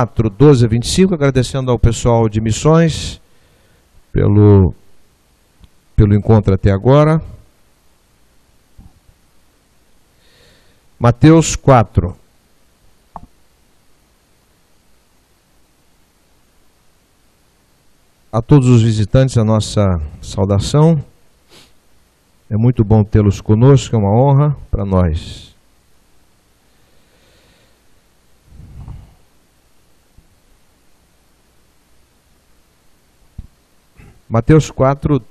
4, 12 a 25, agradecendo ao pessoal de missões pelo encontro até agora. Mateus 4. A todos os visitantes, a nossa saudação. É muito bom tê-los conosco, é uma honra para nós. Mateus 4,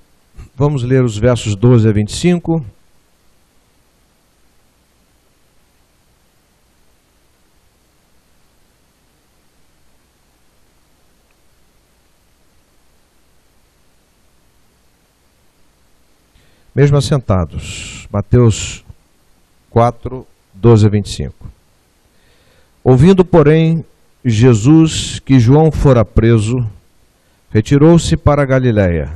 vamos ler os versos 12 a 25. Mesmo assentados, Mateus 4, 12 a 25. Ouvindo, porém, Jesus que João fora preso, retirou-se para a Galiléia,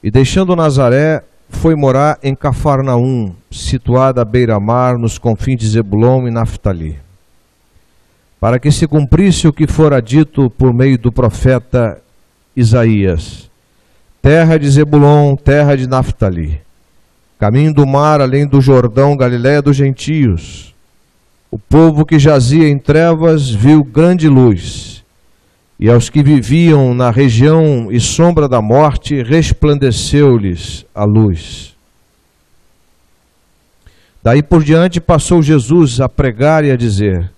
e deixando Nazaré, foi morar em Cafarnaum, situada à beira-mar, nos confins de Zebulon e Naftali, para que se cumprisse o que fora dito por meio do profeta Isaías: terra de Zebulon, terra de Naftali, caminho do mar, além do Jordão, Galiléia dos gentios. O povo que jazia em trevas viu grande luz, e aos que viviam na região e sombra da morte, resplandeceu-lhes a luz. Daí por diante passou Jesus a pregar e a dizer: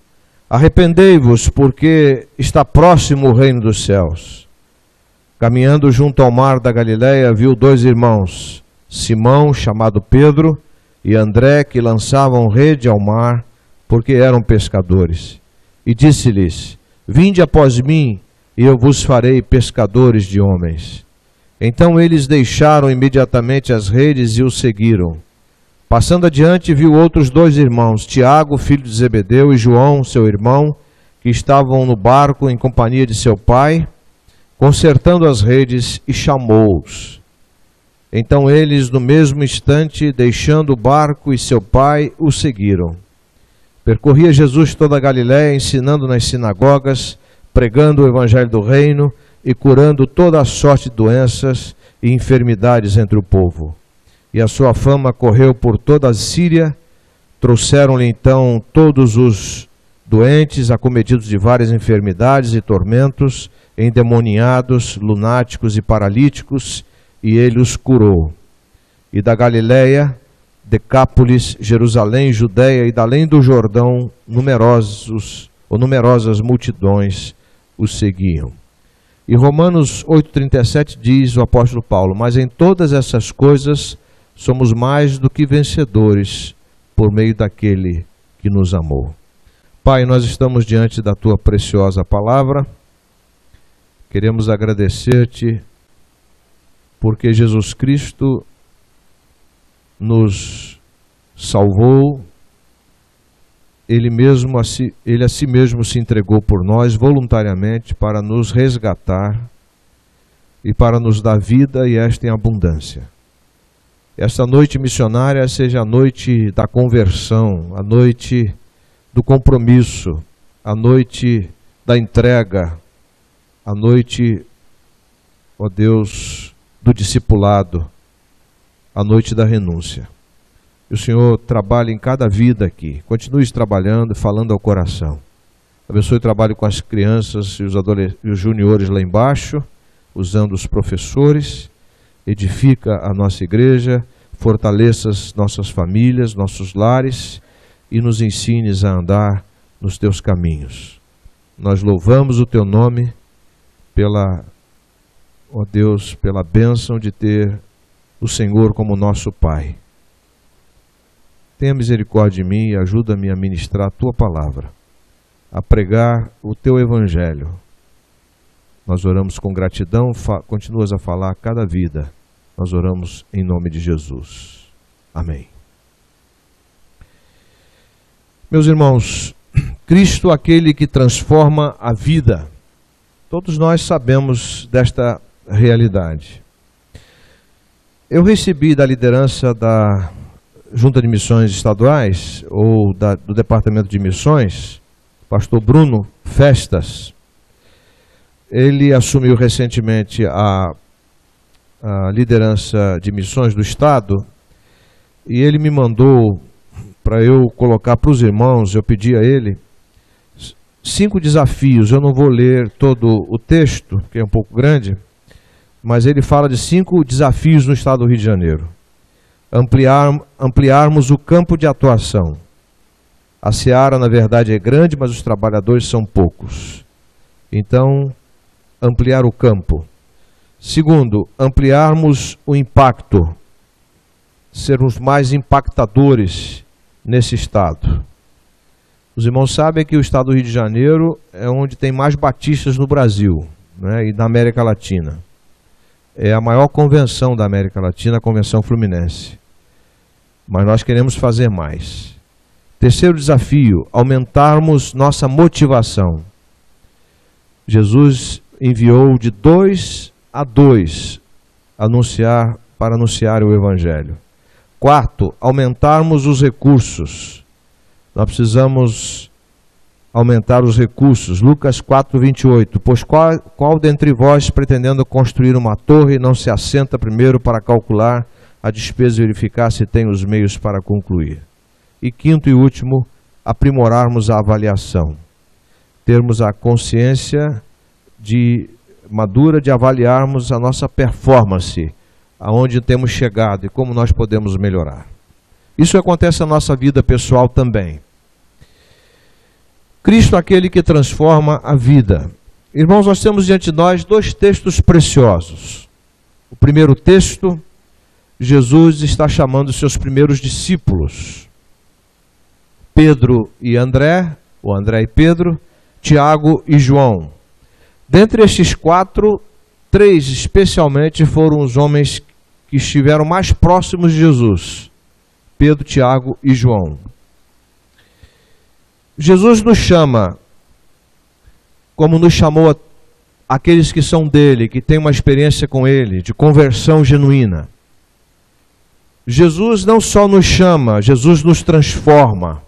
arrependei-vos, porque está próximo o reino dos céus. Caminhando junto ao mar da Galiléia, viu dois irmãos, Simão, chamado Pedro, e André, que lançavam rede ao mar, porque eram pescadores. E disse-lhes: vinde após mim, e eu vos farei pescadores de homens. Então eles deixaram imediatamente as redes e o seguiram. Passando adiante, viu outros dois irmãos, Tiago, filho de Zebedeu, e João, seu irmão, que estavam no barco em companhia de seu pai, consertando as redes, e chamou-os. Então eles, no mesmo instante, deixando o barco e seu pai, o seguiram. Percorria Jesus toda a Galiléia, ensinando nas sinagogas, pregando o evangelho do reino e curando toda a sorte de doenças e enfermidades entre o povo. E a sua fama correu por toda a Síria. Trouxeram-lhe então todos os doentes, acometidos de várias enfermidades e tormentos, endemoniados, lunáticos e paralíticos, e ele os curou. E da Galiléia, Decápolis, Jerusalém, Judéia e da além do Jordão, numerosas multidões os seguiam. E Romanos 8,37 diz o apóstolo Paulo: mas em todas essas coisas somos mais do que vencedores por meio daquele que nos amou. Pai, nós estamos diante da tua preciosa palavra. Queremos agradecer-te porque Jesus Cristo nos salvou. Ele a si mesmo se entregou por nós voluntariamente para nos resgatar e para nos dar vida, e esta em abundância. Esta noite missionária seja a noite da conversão, a noite do compromisso, a noite da entrega, a noite, ó Deus, do discipulado, a noite da renúncia. Que o Senhor trabalhe em cada vida aqui. Continue trabalhando, falando ao coração. Abençoe o trabalho com as crianças e os juniores lá embaixo, usando os professores. Edifica a nossa igreja, fortaleça as nossas famílias, nossos lares, e nos ensines a andar nos teus caminhos. Nós louvamos o teu nome ó Deus, pela bênção de ter o Senhor como nosso Pai. Tenha misericórdia de mim e ajuda-me a ministrar a tua palavra, a pregar o teu evangelho. Nós oramos com gratidão, continuas a falar a cada vida. Nós oramos em nome de Jesus. Amém. Meus irmãos, Cristo, aquele que transforma a vida. Todos nós sabemos desta realidade. Eu recebi da liderança da Junta de Missões Estaduais, ou do Departamento de Missões, pastor Bruno Festas. Ele assumiu recentemente a liderança de missões do Estado e ele me mandou para eu colocar para os irmãos, eu pedi a ele 5 desafios. Eu não vou ler todo o texto, que é um pouco grande, mas ele fala de 5 desafios no Estado do Rio de Janeiro. Ampliarmos o campo de atuação. A seara, na verdade, é grande, mas os trabalhadores são poucos. Então, ampliar o campo. Segundo, ampliarmos o impacto. Sermos mais impactadores nesse estado. Os irmãos sabem que o estado do Rio de Janeiro é onde tem mais batistas no Brasil, né, e na América Latina. É a maior convenção da América Latina, a Convenção Fluminense. Mas nós queremos fazer mais. Terceiro desafio, aumentarmos nossa motivação. Jesus enviou de 2 a 2 para anunciar o Evangelho. Quarto, aumentarmos os recursos. Nós precisamos aumentar os recursos. Lucas 4:28. Pois qual dentre vós, pretendendo construir uma torre, não se assenta primeiro para calcular a despesa e verificar se tem os meios para concluir? E quinto e último, aprimorarmos a avaliação. Termos a consciência madura de avaliarmos a nossa performance, aonde temos chegado e como nós podemos melhorar. Isso acontece na nossa vida pessoal também. Cristo é aquele que transforma a vida. Irmãos, nós temos diante de nós 2 textos preciosos. O primeiro texto, Jesus está chamando os seus primeiros discípulos, Pedro e André, ou André e Pedro, Tiago e João. Dentre estes 4, 3 especialmente foram os homens que estiveram mais próximos de Jesus, Pedro, Tiago e João. Jesus nos chama, como nos chamou aqueles que são dele, que têm uma experiência com ele, de conversão genuína. Jesus não só nos chama, Jesus nos transforma.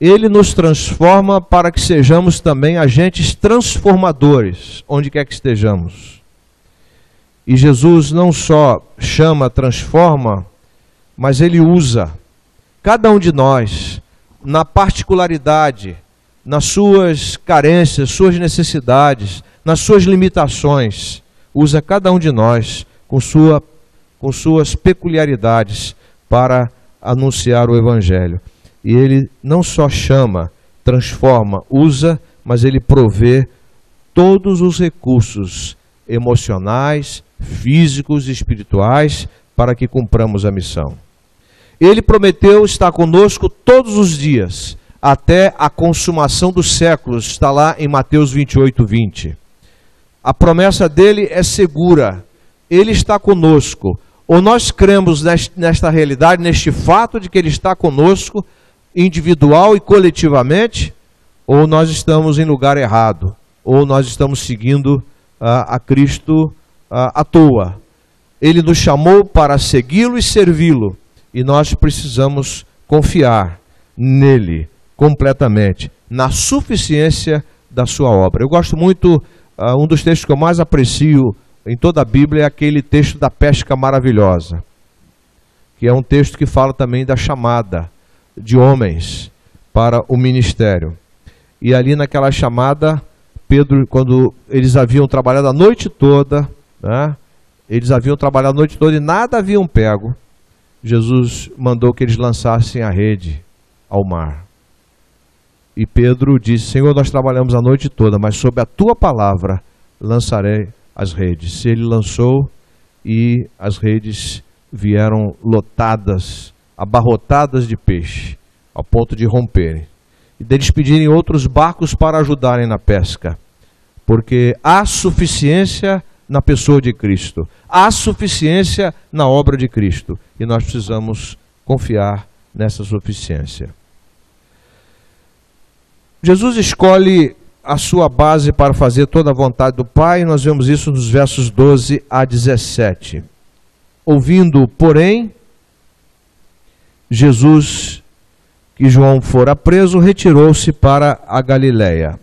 Ele nos transforma para que sejamos também agentes transformadores, onde quer que estejamos. E Jesus não só chama, transforma, mas ele usa cada um de nós, na particularidade, nas suas carências, suas necessidades, nas suas limitações, usa cada um de nós com suas peculiaridades para anunciar o Evangelho. E ele não só chama, transforma, usa, mas ele provê todos os recursos emocionais, físicos e espirituais para que cumpramos a missão. Ele prometeu estar conosco todos os dias, até a consumação dos séculos, está lá em Mateus 28:20. A promessa dele é segura, ele está conosco. Ou nós cremos nesta realidade, neste fato de que ele está conosco, individual e coletivamente, ou nós estamos em lugar errado, ou nós estamos seguindo a Cristo à toa. Ele nos chamou para segui-lo e servi-lo, e nós precisamos confiar nele completamente, na suficiência da sua obra. Eu gosto muito, um dos textos que eu mais aprecio em toda a Bíblia é aquele texto da pesca maravilhosa, que é um texto que fala também da chamada de homens para o ministério. E ali naquela chamada, Pedro, quando eles haviam trabalhado a noite toda, né, eles haviam trabalhado a noite toda e nada haviam pego, Jesus mandou que eles lançassem a rede ao mar. E Pedro disse: Senhor, nós trabalhamos a noite toda, mas sob a tua palavra lançarei as redes. Ele lançou e as redes vieram lotadas, abarrotadas de peixe, ao ponto de romperem. E deles pedirem outros barcos para ajudarem na pesca, porque há suficiência na pessoa de Cristo, há suficiência na obra de Cristo, e nós precisamos confiar nessa suficiência. Jesus escolhe a sua base para fazer toda a vontade do Pai, e nós vemos isso nos versos 12 a 17. Ouvindo, porém, Jesus que João fora preso, retirou-se para a Galiléia.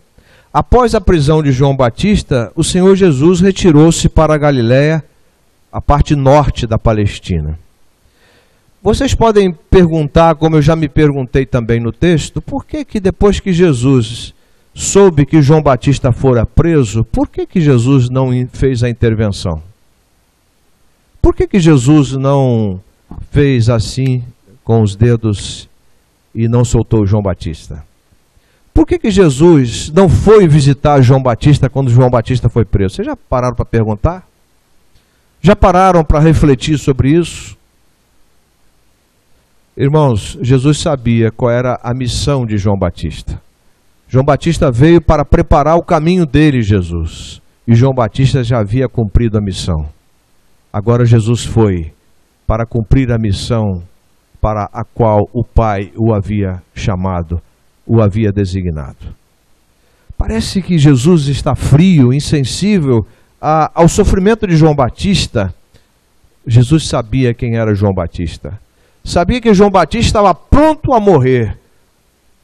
Após a prisão de João Batista, o Senhor Jesus retirou-se para a Galiléia, a parte norte da Palestina. Vocês podem perguntar, como eu já me perguntei também no texto, por que depois que Jesus soube que João Batista fora preso, por que Jesus não fez a intervenção? Por que Jesus não fez assim com os dedos e não soltou João Batista? Por que Jesus não foi visitar João Batista quando João Batista foi preso? Vocês já pararam para perguntar? Já pararam para refletir sobre isso? Irmãos, Jesus sabia qual era a missão de João Batista. João Batista veio para preparar o caminho dele, Jesus. E João Batista já havia cumprido a missão. Agora Jesus foi para cumprir a missão para a qual o Pai o havia chamado, o havia designado. Parece que Jesus está frio, insensível ao sofrimento de João Batista. Jesus sabia quem era João Batista. Sabia que João Batista estava pronto a morrer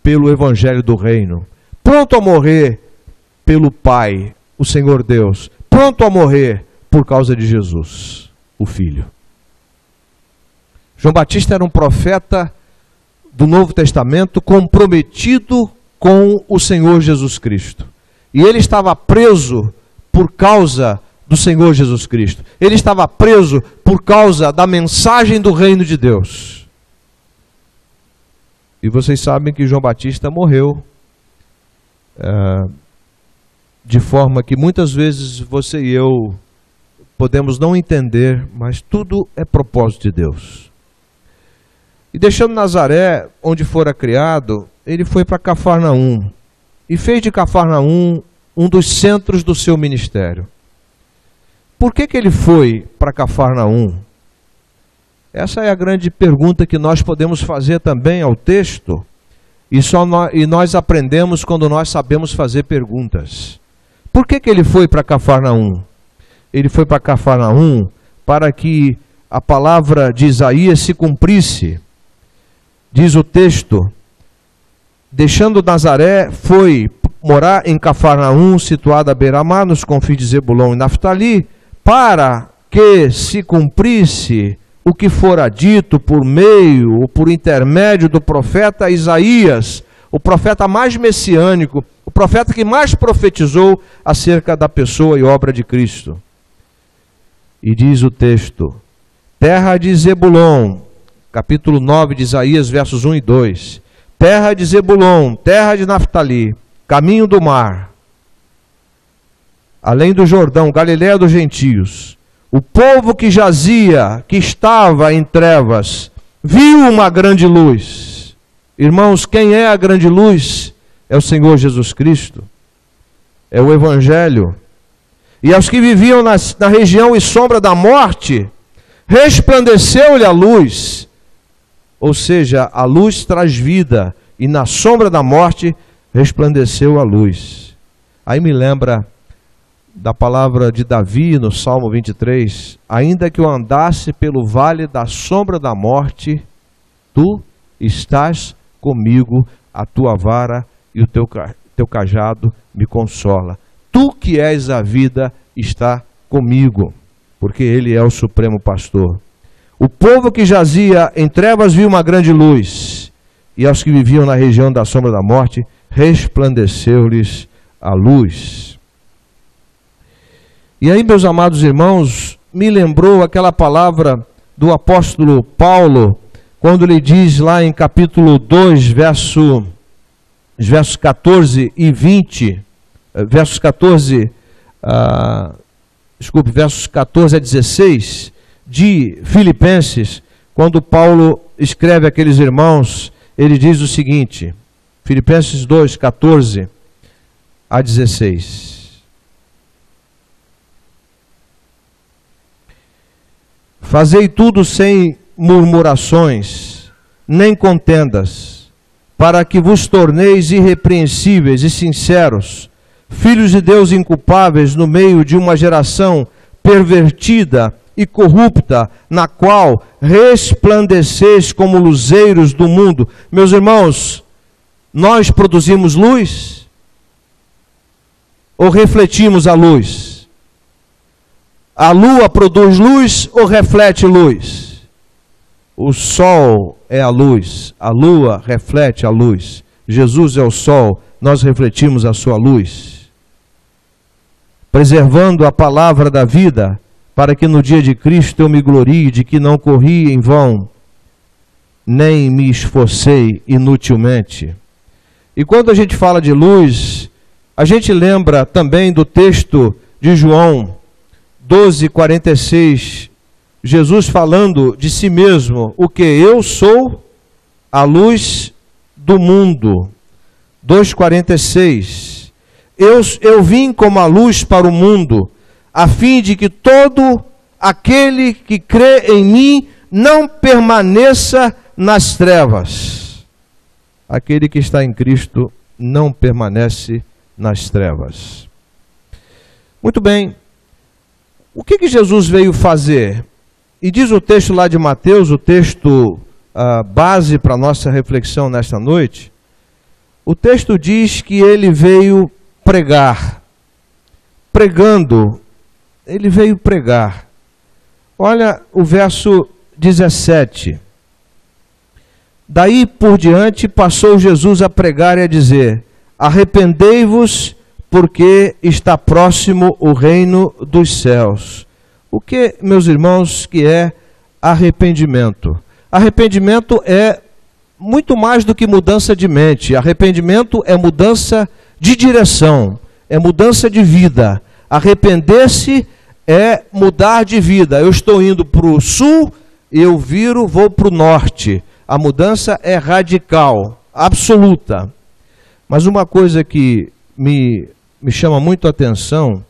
pelo Evangelho do Reino, pronto a morrer pelo Pai, o Senhor Deus, pronto a morrer por causa de Jesus, o Filho. João Batista era um profeta do Novo Testamento comprometido com o Senhor Jesus Cristo. E ele estava preso por causa do Senhor Jesus Cristo. Ele estava preso por causa da mensagem do reino de Deus. E vocês sabem que João Batista morreu de forma que muitas vezes você e eu podemos não entender, mas tudo é propósito de Deus. E deixando Nazaré, onde fora criado, ele foi para Cafarnaum e fez de Cafarnaum um dos centros do seu ministério. Por que ele foi para Cafarnaum? Essa é a grande pergunta que nós podemos fazer também ao texto, e nós aprendemos quando nós sabemos fazer perguntas. Por que ele foi para Cafarnaum? Ele foi para Cafarnaum para que a palavra de Isaías se cumprisse. Diz o texto: deixando Nazaré, foi morar em Cafarnaum, situada à beira-mar, nos confins de Zebulon e Naftali, para que se cumprisse o que fora dito por meio ou por intermédio do profeta Isaías, o profeta mais messiânico, o profeta que mais profetizou acerca da pessoa e obra de Cristo. E diz o texto: terra de Zebulon, capítulo 9 de Isaías, versos 1 e 2. Terra de Zebulon, terra de Naftali, caminho do mar, além do Jordão, Galiléia dos gentios. O povo que jazia, que estava em trevas, viu uma grande luz. Irmãos, quem é a grande luz? É o Senhor Jesus Cristo. É o Evangelho. E aos que viviam na região e sombra da morte, resplandeceu-lhe a luz. Ou seja, a luz traz vida, e na sombra da morte resplandeceu a luz. Aí me lembra da palavra de Davi no Salmo 23, ainda que eu andasse pelo vale da sombra da morte, tu estás comigo, a tua vara e o teu cajado me consola. Tu que és a vida está comigo, porque ele é o supremo pastor. O povo que jazia em trevas viu uma grande luz, e aos que viviam na região da sombra da morte, resplandeceu-lhes a luz. E aí, meus amados irmãos, me lembrou aquela palavra do apóstolo Paulo, quando ele diz lá em capítulo 2, versos 14 e 20, versos 14 a 16, de Filipenses, quando Paulo escreve àqueles irmãos, ele diz o seguinte, Filipenses 2, 14 a 16. Fazei tudo sem murmurações, nem contendas, para que vos torneis irrepreensíveis e sinceros, filhos de Deus inculpáveis no meio de uma geração pervertida e corrupta, na qual resplandeceis como luzeiros do mundo. Meus irmãos, nós produzimos luz ou refletimos a luz? A lua produz luz ou reflete luz? O sol é a luz, a lua reflete a luz. Jesus é o sol, nós refletimos a sua luz. Preservando a palavra da vida, para que no dia de Cristo eu me glorie de que não corri em vão, nem me esforcei inutilmente. E quando a gente fala de luz, a gente lembra também do texto de João 12:46, Jesus falando de si mesmo, o que? Eu sou a luz do mundo. 2:46, eu vim como a luz para o mundo, a fim de que todo aquele que crê em mim não permaneça nas trevas. Aquele que está em Cristo não permanece nas trevas. Muito bem. O que Jesus veio fazer? E diz o texto lá de Mateus, o texto base para a nossa reflexão nesta noite. O texto diz que ele veio pregar. Pregando, ele veio pregar. Olha o verso 17. Daí por diante passou Jesus a pregar e a dizer: arrependei-vos, porque está próximo o reino dos céus. O que, meus irmãos, que é arrependimento? Arrependimento é muito mais do que mudança de mente. Arrependimento é mudança de direção, é mudança de vida. Arrepender-se é mudar de vida. Eu estou indo para o sul, eu vou para o norte. A mudança é radical, absoluta. Mas uma coisa que me chama muito a atenção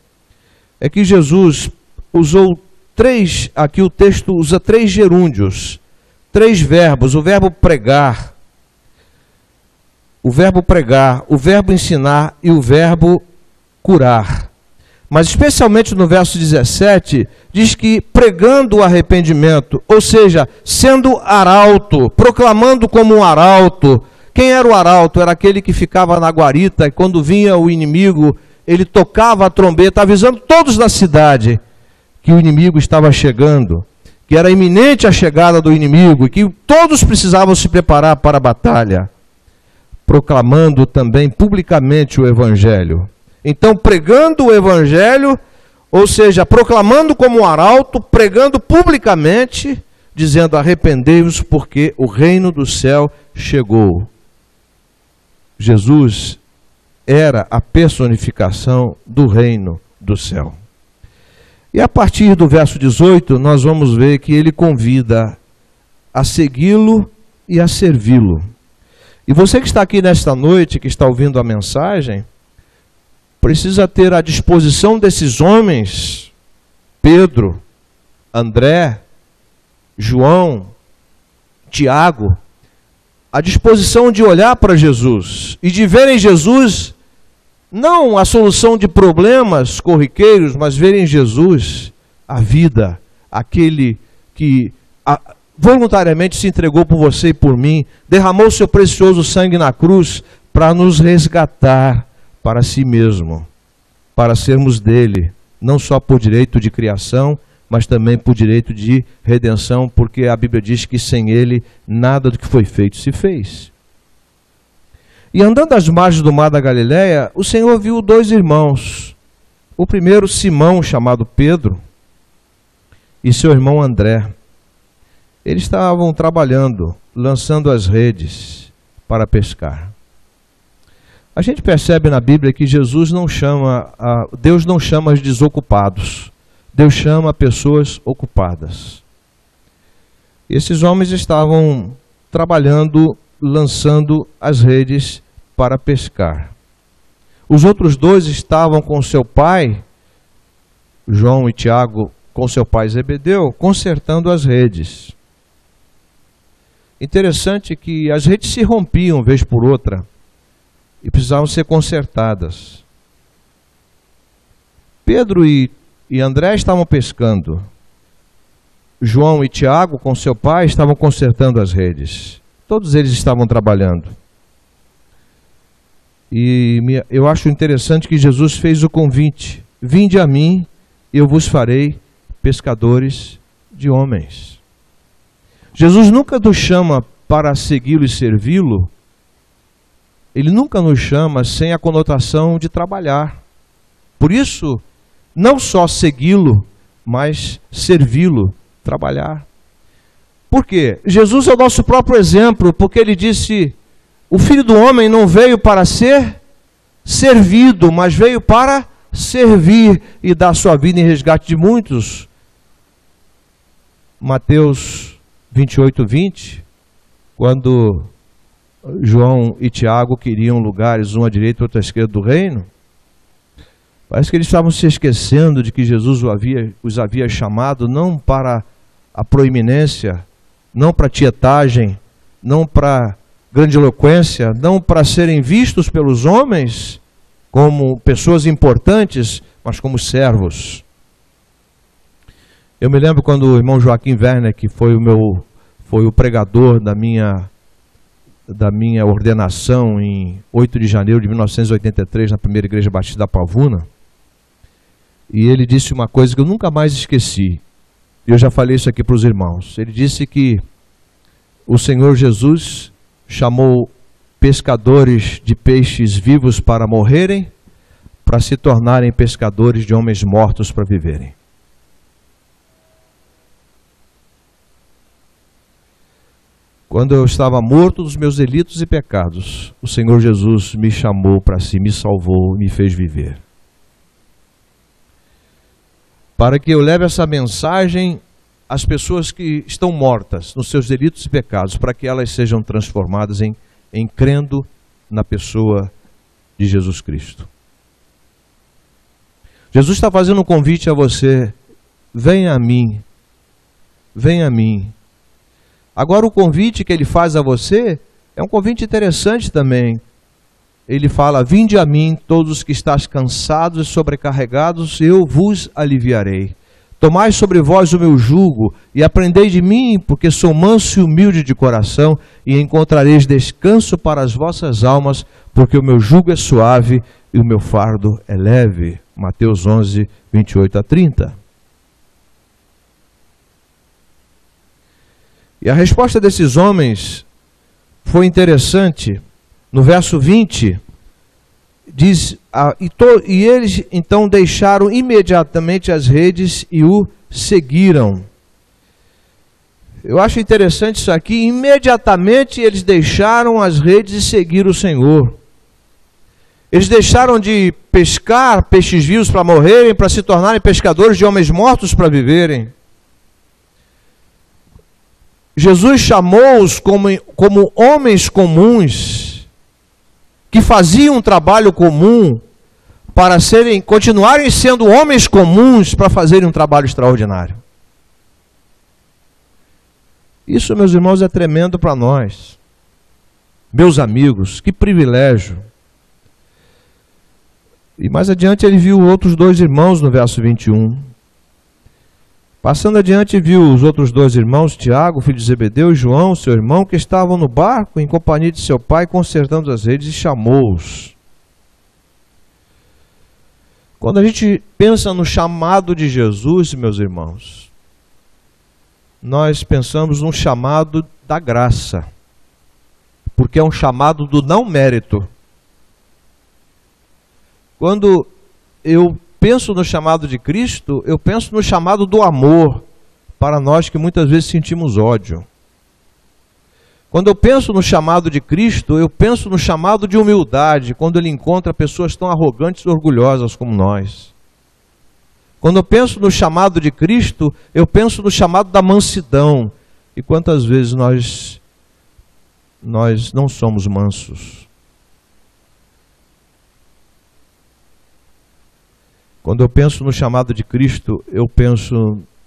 é que Jesus usou aqui o texto usa 3 gerúndios, 3 verbos: o verbo pregar, o verbo ensinar e o verbo curar. Mas especialmente no verso 17, diz que pregando o arrependimento, ou seja, sendo arauto, proclamando como um arauto. Quem era o arauto? Era aquele que ficava na guarita e quando vinha o inimigo, ele tocava a trombeta, avisando todos da cidade que o inimigo estava chegando, que era iminente a chegada do inimigo e que todos precisavam se preparar para a batalha, proclamando também publicamente o evangelho. Então, pregando o evangelho, ou seja, proclamando como um arauto, pregando publicamente, dizendo: arrependei-vos, porque o reino do céu chegou. Jesus era a personificação do reino do céu. E a partir do verso 18, nós vamos ver que ele convida a segui-lo e a servi-lo. E você que está aqui nesta noite, que está ouvindo a mensagem, precisa ter à disposição desses homens, Pedro, André, João, Tiago, a disposição de olhar para Jesus e de ver em Jesus não a solução de problemas corriqueiros, mas ver em Jesus a vida, aquele que voluntariamente se entregou por você e por mim, derramou seu precioso sangue na cruz para nos resgatar para si mesmo, para sermos dele, não só por direito de criação, mas também por direito de redenção, porque a Bíblia diz que sem ele nada do que foi feito se fez. E andando às margens do mar da Galileia, o Senhor viu 2 irmãos. O primeiro, Simão, chamado Pedro, e seu irmão André. Eles estavam trabalhando, lançando as redes para pescar. A gente percebe na Bíblia que Deus não chama os desocupados. Deus chama pessoas ocupadas. Esses homens estavam trabalhando, lançando as redes para pescar. Os outros 2 estavam com seu pai, João e Tiago, com seu pai Zebedeu, consertando as redes. Interessante que as redes se rompiam vez por outra e precisavam ser consertadas. Pedro e André estavam pescando João e Tiago, com seu pai, estavam consertando as redes. Todos eles estavam trabalhando. E eu acho interessante que Jesus fez o convite: vinde a mim, eu vos farei pescadores de homens. Jesus nunca nos chama para segui-lo e servi-lo. Ele nunca nos chama sem a conotação de trabalhar. Por isso, não só segui-lo, mas servi-lo, trabalhar. Por quê? Jesus é o nosso próprio exemplo, porque ele disse: o Filho do Homem não veio para ser servido, mas veio para servir e dar sua vida em resgate de muitos. Mateus 28:20, quando João e Tiago queriam lugares, um à direita e outro à esquerda do reino, parece que eles estavam se esquecendo de que Jesus os havia chamado não para a proeminência, não para tietagem, não para grandiloquência, não para serem vistos pelos homens como pessoas importantes, mas como servos. Eu me lembro quando o irmão Joaquim Werner, que foi o pregador da minha ordenação em 8 de janeiro de 1983, na primeira igreja batista da Pavuna, e ele disse uma coisa que eu nunca mais esqueci. Eu já falei isso aqui para os irmãos. Ele disse que o Senhor Jesus chamou pescadores de peixes vivos para morrerem, para se tornarem pescadores de homens mortos para viverem. Quando eu estava morto dos meus delitos e pecados, o Senhor Jesus me chamou para si, me salvou, me fez viver. Para que eu leve essa mensagem às pessoas que estão mortas nos seus delitos e pecados, para que elas sejam transformadas em crendo na pessoa de Jesus Cristo. Jesus está fazendo um convite a você: venha a mim, venha a mim. Agora, o convite que ele faz a você é um convite interessante também. Ele fala: vinde a mim, todos os que estáis cansados e sobrecarregados, eu vos aliviarei. Tomai sobre vós o meu jugo e aprendei de mim, porque sou manso e humilde de coração, e encontrareis descanso para as vossas almas, porque o meu jugo é suave e o meu fardo é leve. Mateus 11, 28 a 30. E a resposta desses homens foi interessante. No verso 20, diz: e eles então deixaram imediatamente as redes e o seguiram. Eu acho interessante isso aqui. Imediatamente eles deixaram as redes e seguiram o Senhor. Eles deixaram de pescar peixes vivos para morrerem, para se tornarem pescadores de homens mortos para viverem. Jesus chamou-os como homens comuns, que faziam um trabalho comum, para continuarem sendo homens comuns, para fazerem um trabalho extraordinário. Isso, meus irmãos, é tremendo para nós. Meus amigos, que privilégio. E mais adiante ele viu outros dois irmãos no verso 21. Passando adiante, viu os outros dois irmãos, Tiago, filho de Zebedeu, e João, seu irmão, que estavam no barco em companhia de seu pai, consertando as redes, e chamou-os. Quando a gente pensa no chamado de Jesus, meus irmãos, nós pensamos num chamado da graça, porque é um chamado do não mérito. Quando eu penso no chamado de Cristo, eu penso no chamado do amor, para nós que muitas vezes sentimos ódio. Quando eu penso no chamado de Cristo, eu penso no chamado de humildade, quando ele encontra pessoas tão arrogantes e orgulhosas como nós. Quando eu penso no chamado de Cristo, eu penso no chamado da mansidão. E quantas vezes nós não somos mansos? Quando eu penso no chamado de Cristo, eu penso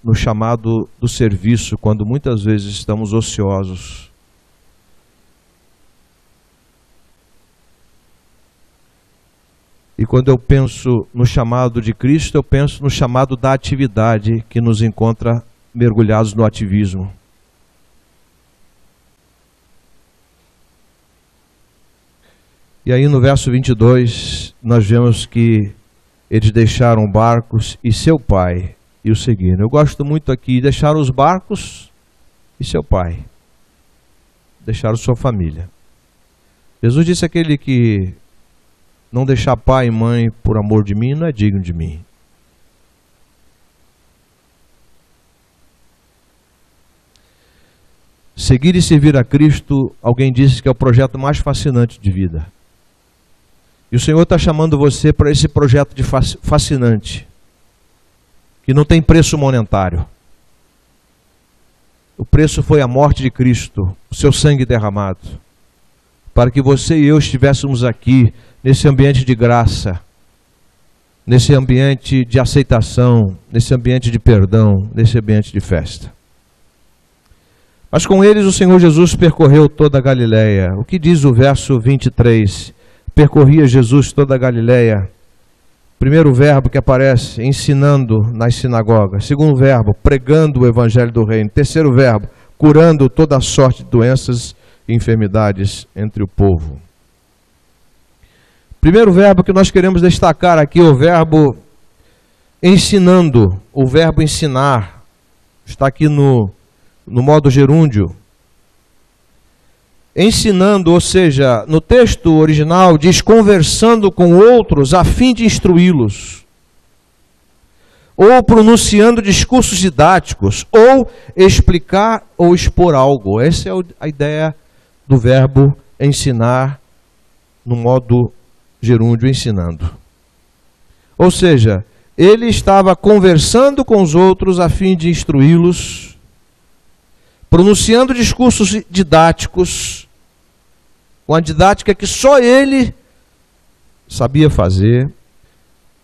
no chamado do serviço, quando muitas vezes estamos ociosos. E quando eu penso no chamado de Cristo, eu penso no chamado da atividade, que nos encontra mergulhados no ativismo. E aí no verso 22, nós vemos que eles deixaram barcos e seu pai e o seguiram. Eu gosto muito aqui, deixaram os barcos e seu pai. Deixaram sua família. Jesus disse: aquele que não deixar pai e mãe por amor de mim, não é digno de mim. Seguir e servir a Cristo, alguém disse que é o projeto mais fascinante de vida. E o Senhor está chamando você para esse projeto de fascinante, que não tem preço monetário. O preço foi a morte de Cristo, o seu sangue derramado, para que você e eu estivéssemos aqui, nesse ambiente de graça, nesse ambiente de aceitação, nesse ambiente de perdão, nesse ambiente de festa. Mas com eles o Senhor Jesus percorreu toda a Galileia. O que diz o verso 23? Percorria Jesus toda a Galileia. Primeiro verbo que aparece, ensinando nas sinagogas. Segundo verbo, pregando o evangelho do reino. Terceiro verbo, curando toda a sorte de doenças e enfermidades entre o povo. Primeiro verbo que nós queremos destacar aqui é o verbo ensinando. O verbo ensinar está aqui no modo gerúndio. Ensinando, ou seja, no texto original diz conversando com outros a fim de instruí-los, ou pronunciando discursos didáticos, ou explicar ou expor algo. Essa é a ideia do verbo ensinar no modo gerúndio, ensinando. Ou seja, ele estava conversando com os outros a fim de instruí-los, pronunciando discursos didáticos, com a didática que só ele sabia fazer,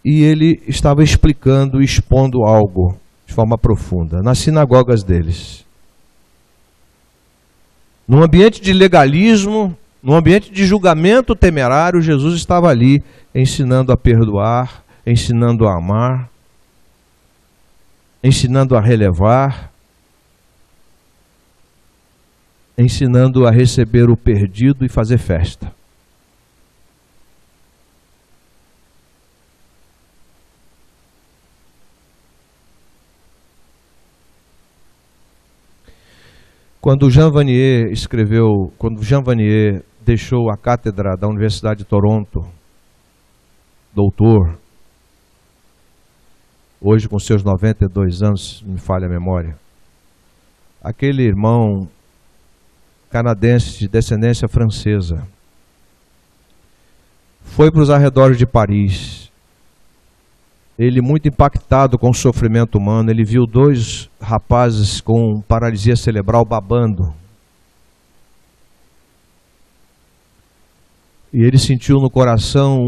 e ele estava explicando e expondo algo de forma profunda, nas sinagogas deles. Num ambiente de legalismo, num ambiente de julgamento temerário, Jesus estava ali ensinando a perdoar, ensinando a amar, ensinando a relevar, ensinando a receber o perdido e fazer festa. Quando Jean Vanier deixou a cátedra da Universidade de Toronto, doutor, hoje com seus 92 anos, me falha a memória, aquele irmão canadense de descendência francesa foi para os arredores de Paris. Ele, muito impactado com o sofrimento humano, ele viu dois rapazes com paralisia cerebral babando. E ele sentiu no coração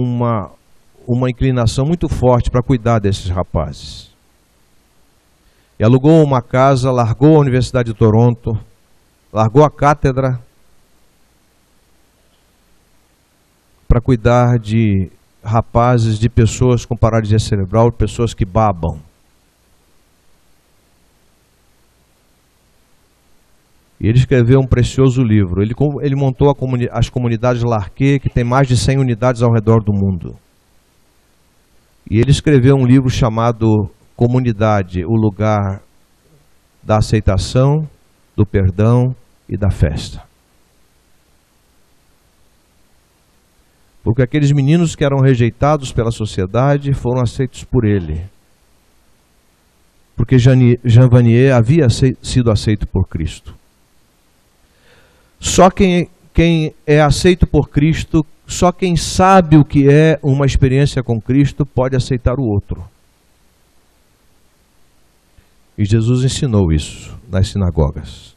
uma inclinação muito forte para cuidar desses rapazes. E alugou uma casa, largou a Universidade de Toronto, largou a cátedra para cuidar de rapazes, de pessoas com paralisia cerebral, pessoas que babam. E ele escreveu um precioso livro. Ele montou as comunidades Larquet, que tem mais de 100 unidades ao redor do mundo. E ele escreveu um livro chamado Comunidade, o lugar da aceitação, do perdão e da festa. Porque aqueles meninos que eram rejeitados pela sociedade foram aceitos por ele. Porque Jean Vanier havia sido aceito por Cristo. Só quem é aceito por Cristo, só quem sabe o que é uma experiência com Cristo pode aceitar o outro. E Jesus ensinou isso nas sinagogas.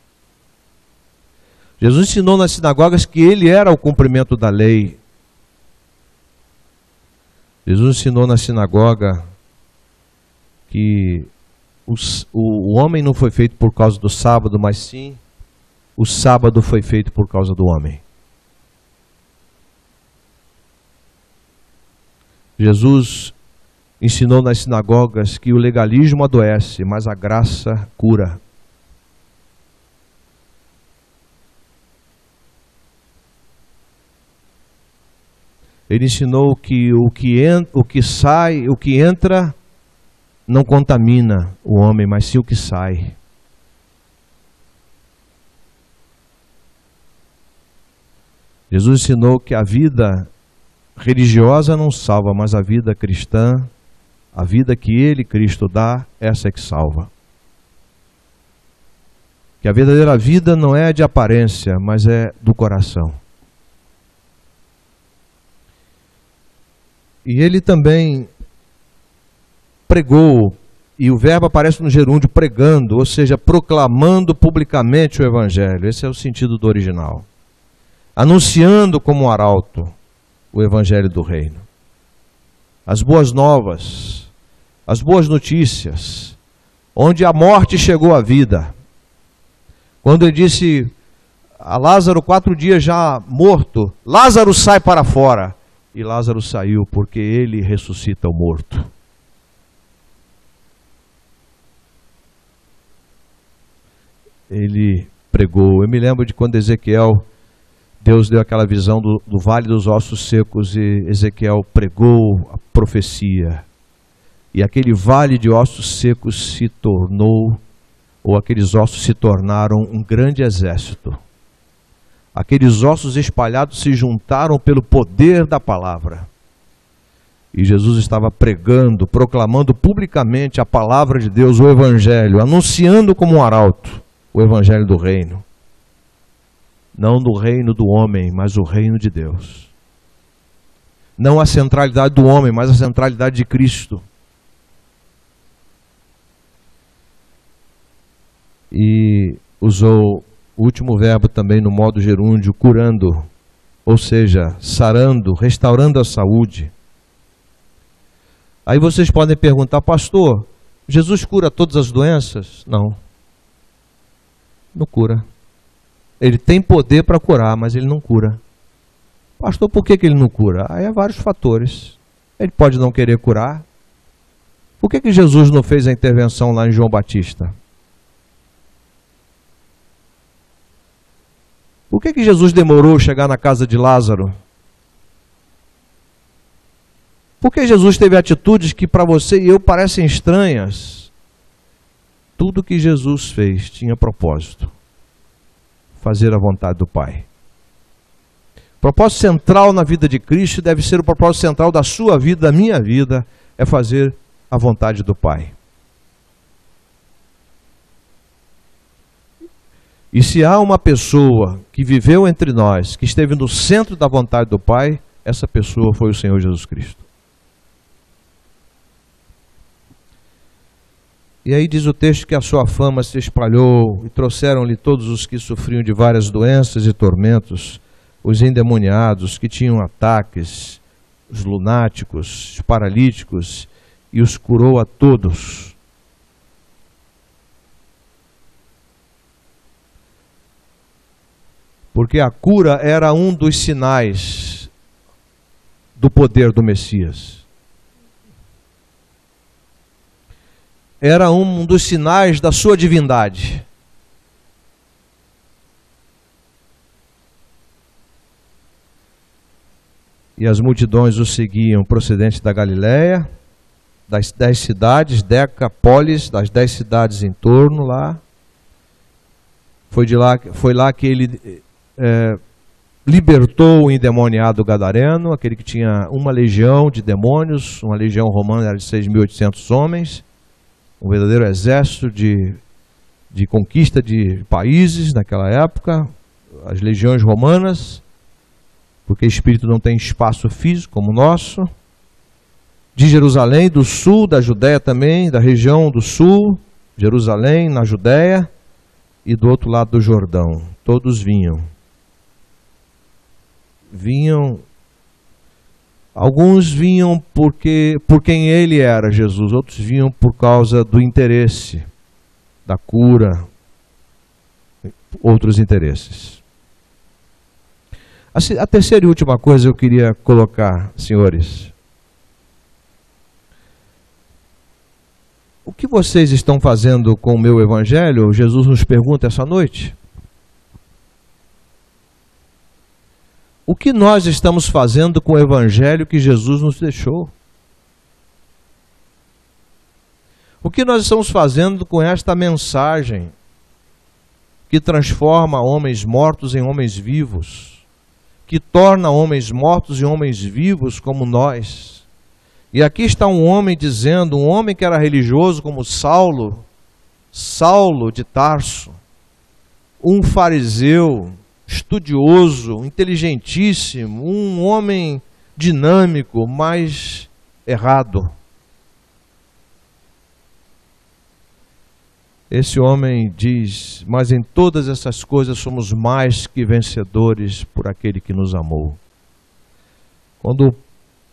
Jesus ensinou nas sinagogas que ele era o cumprimento da lei. Jesus ensinou na sinagoga que o homem não foi feito por causa do sábado, mas sim o sábado foi feito por causa do homem. Jesus ensinou nas sinagogas que o legalismo adoece, mas a graça cura. Ele ensinou que o que entra não contamina o homem, mas sim o que sai. Jesus ensinou que a vida religiosa não salva, mas a vida cristã, a vida que Ele, Cristo, dá, essa é que salva. Que a verdadeira vida não é de aparência, mas é do coração. E Ele também pregou, e o verbo aparece no gerúndio, pregando, ou seja, proclamando publicamente o Evangelho. Esse é o sentido do original. Anunciando como um arauto o Evangelho do Reino. As boas novas, as boas notícias, onde a morte chegou à vida. Quando ele disse a Lázaro, 4 dias já morto, Lázaro sai para fora. E Lázaro saiu porque ele ressuscita o morto. Ele pregou. Eu me lembro de quando Ezequiel, Deus deu aquela visão do vale dos ossos secos e Ezequiel pregou a profecia. E aquele vale de ossos secos se tornou, ou aqueles ossos se tornaram um grande exército. Aqueles ossos espalhados se juntaram pelo poder da palavra. E Jesus estava pregando, proclamando publicamente a palavra de Deus, o Evangelho, anunciando como um arauto o Evangelho do reino. Não do reino do homem, mas o reino de Deus. Não a centralidade do homem, mas a centralidade de Cristo. E usou o último verbo também no modo gerúndio, curando, ou seja, sarando, restaurando a saúde. Aí vocês podem perguntar, pastor, Jesus cura todas as doenças? Não. Não cura. Ele tem poder para curar, mas ele não cura. Pastor, por que ele não cura? Aí há vários fatores. Ele pode não querer curar. Por que Jesus não fez a intervenção lá em João Batista? Por que Jesus demorou a chegar na casa de Lázaro? Por que Jesus teve atitudes que para você e eu parecem estranhas? Tudo que Jesus fez tinha propósito. Fazer a vontade do Pai. O propósito central na vida de Cristo deve ser o propósito central da sua vida, da minha vida, é fazer a vontade do Pai. E se há uma pessoa que viveu entre nós, que esteve no centro da vontade do Pai, essa pessoa foi o Senhor Jesus Cristo. E aí diz o texto que a sua fama se espalhou e trouxeram-lhe todos os que sofriam de várias doenças e tormentos, os endemoniados que tinham ataques, os lunáticos, os paralíticos, e os curou a todos. Porque a cura era um dos sinais do poder do Messias. Era um dos sinais da sua divindade. E as multidões o seguiam, procedentes da Galiléia, das 10 cidades, Decápolis, das 10 cidades em torno lá. Foi lá que ele libertou o endemoniado gadareno, aquele que tinha uma legião de demônios, uma legião romana era de 6.800 homens, um verdadeiro exército de conquista de países naquela época, as legiões romanas, porque espírito não tem espaço físico como o nosso. De Jerusalém, do sul, da Judéia também, da região do sul, Jerusalém, na Judéia, e do outro lado do Jordão, todos vinham. Alguns vinham por quem ele era, Jesus, outros vinham por causa do interesse, da cura, outros interesses. A terceira e última coisa eu queria colocar, senhores, O que vocês estão fazendo com o meu evangelho? Jesus nos pergunta essa noite. O que nós estamos fazendo com o evangelho que Jesus nos deixou? O que nós estamos fazendo com esta mensagem que transforma homens mortos em homens vivos, que torna homens mortos em homens vivos como nós? E aqui está um homem dizendo, um homem que era religioso como Saulo de Tarso, um fariseu, estudioso, inteligentíssimo, um homem dinâmico, mas errado. Esse homem diz, mas em todas essas coisas somos mais que vencedores por aquele que nos amou.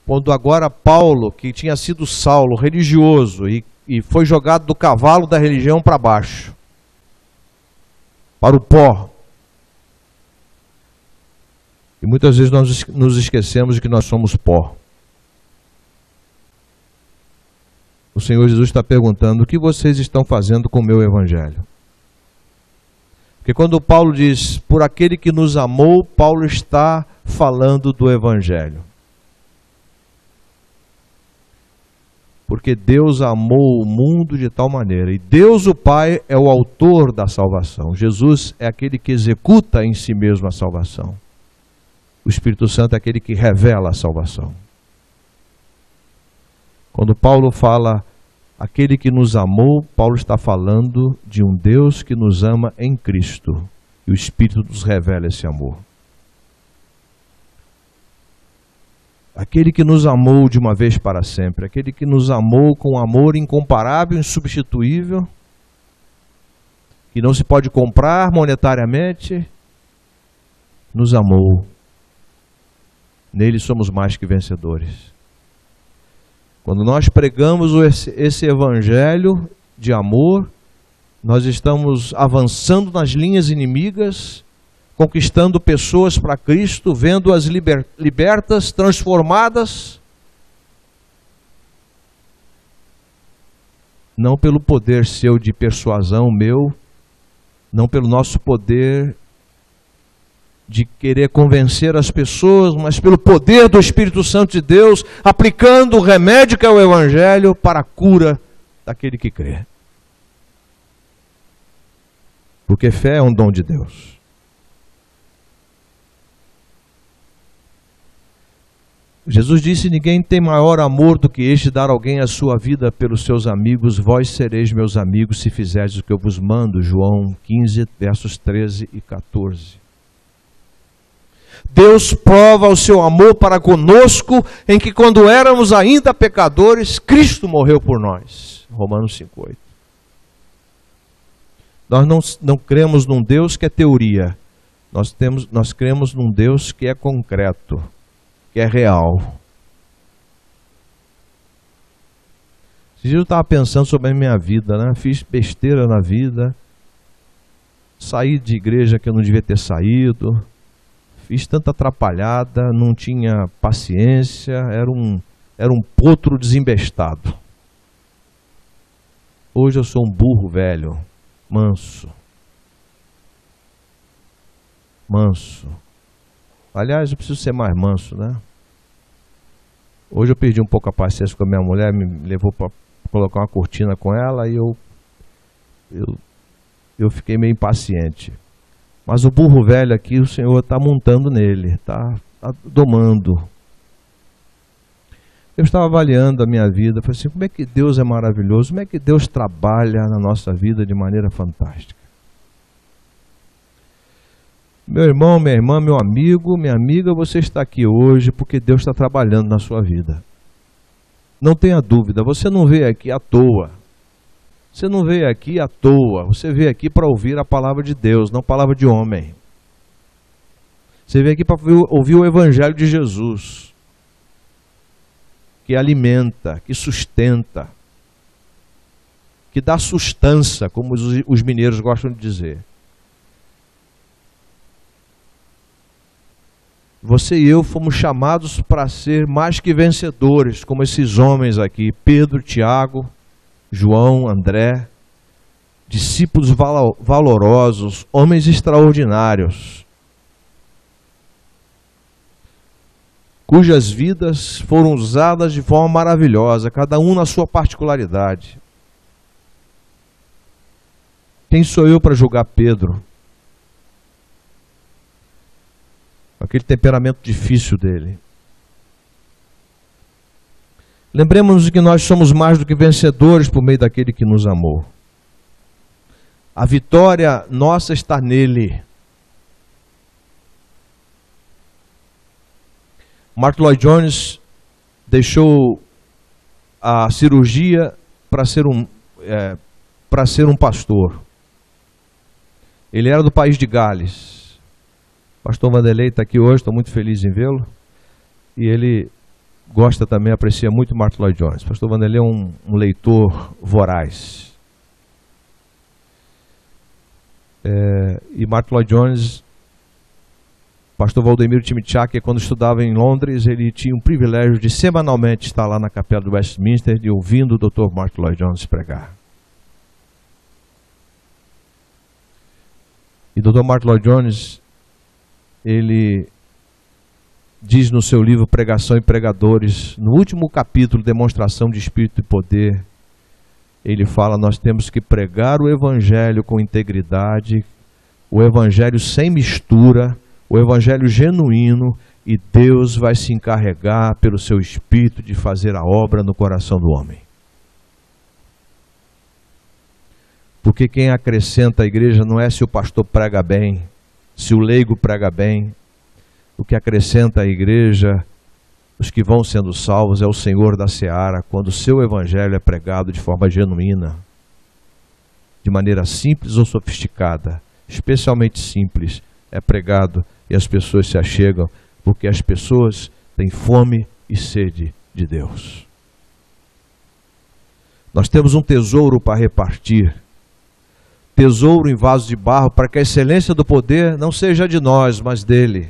Quando agora Paulo, que tinha sido Saulo, religioso, e foi jogado do cavalo da religião para baixo, para o pó. E muitas vezes nós nos esquecemos de que nós somos pó. O Senhor Jesus está perguntando, o que vocês estão fazendo com o meu evangelho? Porque quando Paulo diz, por aquele que nos amou, Paulo está falando do evangelho. Porque Deus amou o mundo de tal maneira, e Deus o Pai é o autor da salvação. Jesus é aquele que executa em si mesmo a salvação. O Espírito Santo é aquele que revela a salvação. Quando Paulo fala, aquele que nos amou, Paulo está falando de um Deus que nos ama em Cristo. E o Espírito nos revela esse amor. Aquele que nos amou de uma vez para sempre, aquele que nos amou com amor incomparável, insubstituível, que não se pode comprar monetariamente, nos amou. Nele somos mais que vencedores. Quando nós pregamos esse evangelho de amor, nós estamos avançando nas linhas inimigas, conquistando pessoas para Cristo, vendo-as libertas, transformadas, não pelo poder seu de persuasão meu, não pelo nosso poder de querer convencer as pessoas, mas pelo poder do Espírito Santo de Deus, aplicando o remédio que é o Evangelho para a cura daquele que crê. Porque fé é um dom de Deus. Jesus disse, ninguém tem maior amor do que este, dar alguém a sua vida pelos seus amigos. Vós sereis meus amigos se fizerdes o que eu vos mando. João 15, versos 13 e 14. Deus prova o seu amor para conosco, em que quando éramos ainda pecadores, Cristo morreu por nós. Romanos 5,8. Nós não cremos num Deus que é teoria. Nós cremos num Deus que é concreto, que é real. Esse dia eu estava pensando sobre a minha vida, né? Fiz besteira na vida, saí de igreja que eu não devia ter saído, fiz tanta atrapalhada, não tinha paciência, era um potro desembestado. Hoje eu sou um burro velho, manso. Aliás, eu preciso ser mais manso, né? Hoje eu perdi um pouco a paciência com a minha mulher, me levou para colocar uma cortina com ela e eu fiquei meio impaciente. Mas o burro velho aqui, o Senhor está montando nele, está domando. Eu estava avaliando a minha vida, falei assim, como é que Deus é maravilhoso, como é que Deus trabalha na nossa vida de maneira fantástica. Meu irmão, minha irmã, meu amigo, minha amiga, você está aqui hoje porque Deus está trabalhando na sua vida. Não tenha dúvida, você não veio aqui à toa. Você não veio aqui à toa, você veio aqui para ouvir a palavra de Deus, não a palavra de homem. Você veio aqui para ouvir o Evangelho de Jesus, que alimenta, que sustenta, que dá sustância, como os mineiros gostam de dizer. Você e eu fomos chamados para ser mais que vencedores, como esses homens aqui, Pedro, Tiago, João, André, discípulos valorosos, homens extraordinários, cujas vidas foram usadas de forma maravilhosa, cada um na sua particularidade. Quem sou eu para julgar Pedro? Aquele temperamento difícil dele. Lembremos-nos que nós somos mais do que vencedores por meio daquele que nos amou. A vitória nossa está nele. Martyn Lloyd-Jones deixou a cirurgia para ser um pastor. Ele era do país de Gales. O pastor Vanderlei está aqui hoje, estou muito feliz em vê-lo. E ele gosta também, aprecia muito Martyn Lloyd-Jones. O pastor Vanderlei é um leitor voraz. E Martyn Lloyd-Jones, pastor Valdemiro Timichak, quando estudava em Londres, ele tinha o privilégio de semanalmente estar lá na capela do Westminster e ouvindo o Dr. Martyn Lloyd-Jones pregar. E Dr. Martyn Lloyd-Jones, ele diz no seu livro Pregação e Pregadores, no último capítulo, Demonstração de Espírito e Poder, ele fala: nós temos que pregar o Evangelho com integridade, o Evangelho sem mistura, o Evangelho genuíno, e Deus vai se encarregar pelo seu Espírito de fazer a obra no coração do homem. Porque quem acrescenta a igreja não é se o pastor prega bem, se o leigo prega bem. O que acrescenta a igreja, os que vão sendo salvos, é o Senhor da seara, quando o seu evangelho é pregado de forma genuína, de maneira simples ou sofisticada, especialmente simples, é pregado e as pessoas se achegam, porque as pessoas têm fome e sede de Deus. Nós temos um tesouro para repartir, tesouro em vaso de barro, para que a excelência do poder não seja de nós, mas dele.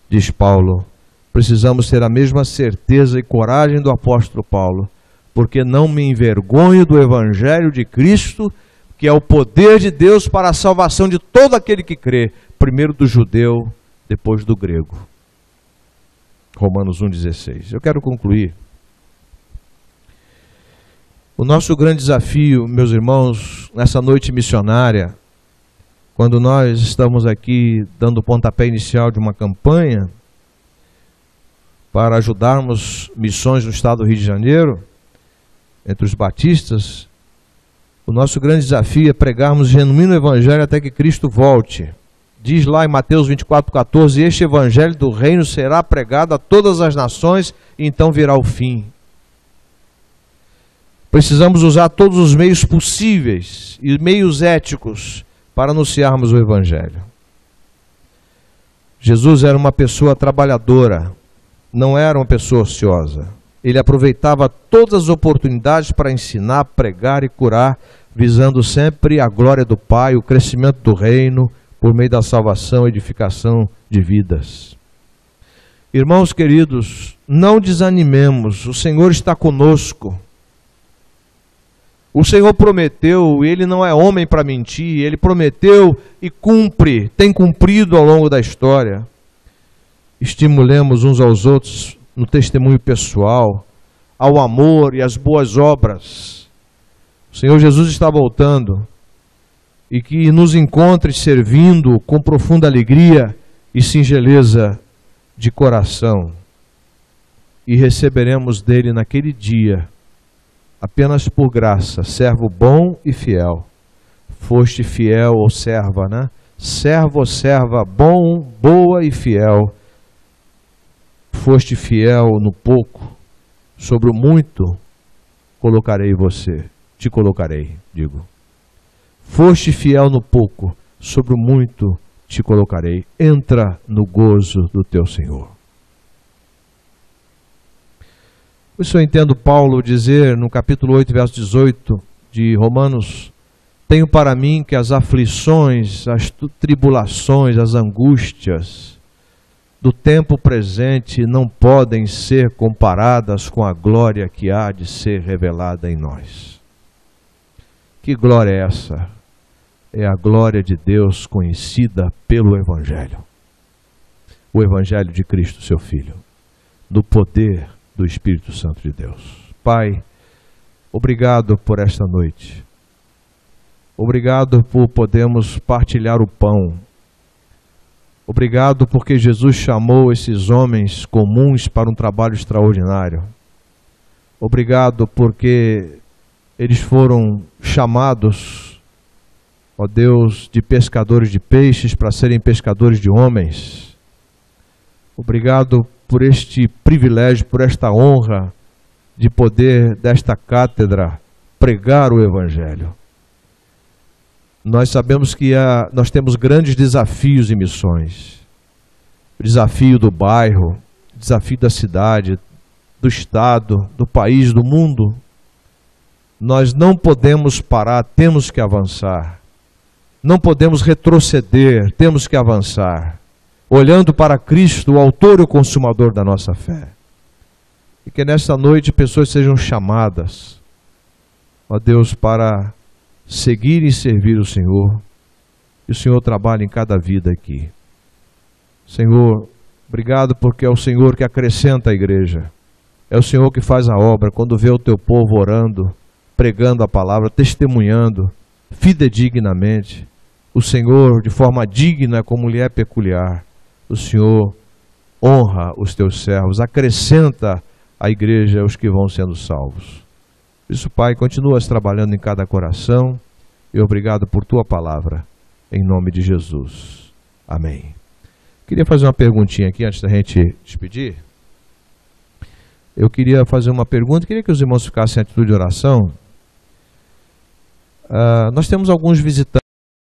Diz Paulo, precisamos ter a mesma certeza e coragem do apóstolo Paulo, porque não me envergonho do Evangelho de Cristo, que é o poder de Deus para a salvação de todo aquele que crê, primeiro do judeu, depois do grego. Romanos 1,16. Eu quero concluir. O nosso grande desafio, meus irmãos, nessa noite missionária, quando nós estamos aqui dando o pontapé inicial de uma campanha para ajudarmos missões no estado do Rio de Janeiro, entre os batistas, o nosso grande desafio é pregarmos o genuíno evangelho até que Cristo volte. Diz lá em Mateus 24,14, este evangelho do reino será pregado a todas as nações e então virá o fim. Precisamos usar todos os meios possíveis e meios éticos para anunciarmos o Evangelho. Jesus era uma pessoa trabalhadora, não era uma pessoa ociosa. Ele aproveitava todas as oportunidades para ensinar, pregar e curar, visando sempre a glória do Pai, o crescimento do reino, por meio da salvação e edificação de vidas. Irmãos queridos, não desanimemos, o Senhor está conosco. O Senhor prometeu, e Ele não é homem para mentir, Ele prometeu e cumpre, tem cumprido ao longo da história. Estimulemos uns aos outros no testemunho pessoal, ao amor e às boas obras. O Senhor Jesus está voltando, e que nos encontre servindo com profunda alegria e singeleza de coração, e receberemos dele naquele dia, apenas por graça, servo bom e fiel. Foste fiel ou serva, né? Servo ou serva, bom, boa e fiel. Foste fiel no pouco, sobre o muito colocarei você. Te colocarei, digo. Foste fiel no pouco, sobre o muito te colocarei. Entra no gozo do teu Senhor. Por isso eu entendo Paulo dizer no capítulo 8, verso 18 de Romanos: tenho para mim que as aflições, as tribulações, as angústias do tempo presente não podem ser comparadas com a glória que há de ser revelada em nós. Que glória é essa? É a glória de Deus conhecida pelo Evangelho. O Evangelho de Cristo, seu Filho, no poder do Espírito Santo de Deus. Pai, obrigado por esta noite. Obrigado por podermos partilhar o pão. Obrigado porque Jesus chamou esses homens comuns para um trabalho extraordinário. Obrigado porque eles foram chamados, ó Deus, de pescadores de peixes para serem pescadores de homens. Obrigado por este privilégio, por esta honra de poder, desta cátedra, pregar o Evangelho. Nós sabemos que nós temos grandes desafios em missões. O desafio do bairro, o desafio da cidade, do estado, do país, do mundo. Nós não podemos parar, temos que avançar. Não podemos retroceder, temos que avançar. Olhando para Cristo, o autor e o consumador da nossa fé. E que nesta noite pessoas sejam chamadas, ó Deus, para seguir e servir o Senhor, e o Senhor trabalha em cada vida aqui. Senhor, obrigado porque é o Senhor que acrescenta a igreja, é o Senhor que faz a obra, quando vê o teu povo orando, pregando a palavra, testemunhando, fidedignamente, o Senhor de forma digna como lhe é peculiar, o Senhor honra os teus servos, acrescenta à igreja os que vão sendo salvos. Isso, Pai, continuas trabalhando em cada coração e obrigado por Tua palavra, em nome de Jesus. Amém. Queria fazer uma perguntinha aqui antes da gente despedir. Eu queria fazer uma pergunta, queria que os irmãos ficassem em atitude de oração. Nós temos alguns visitantes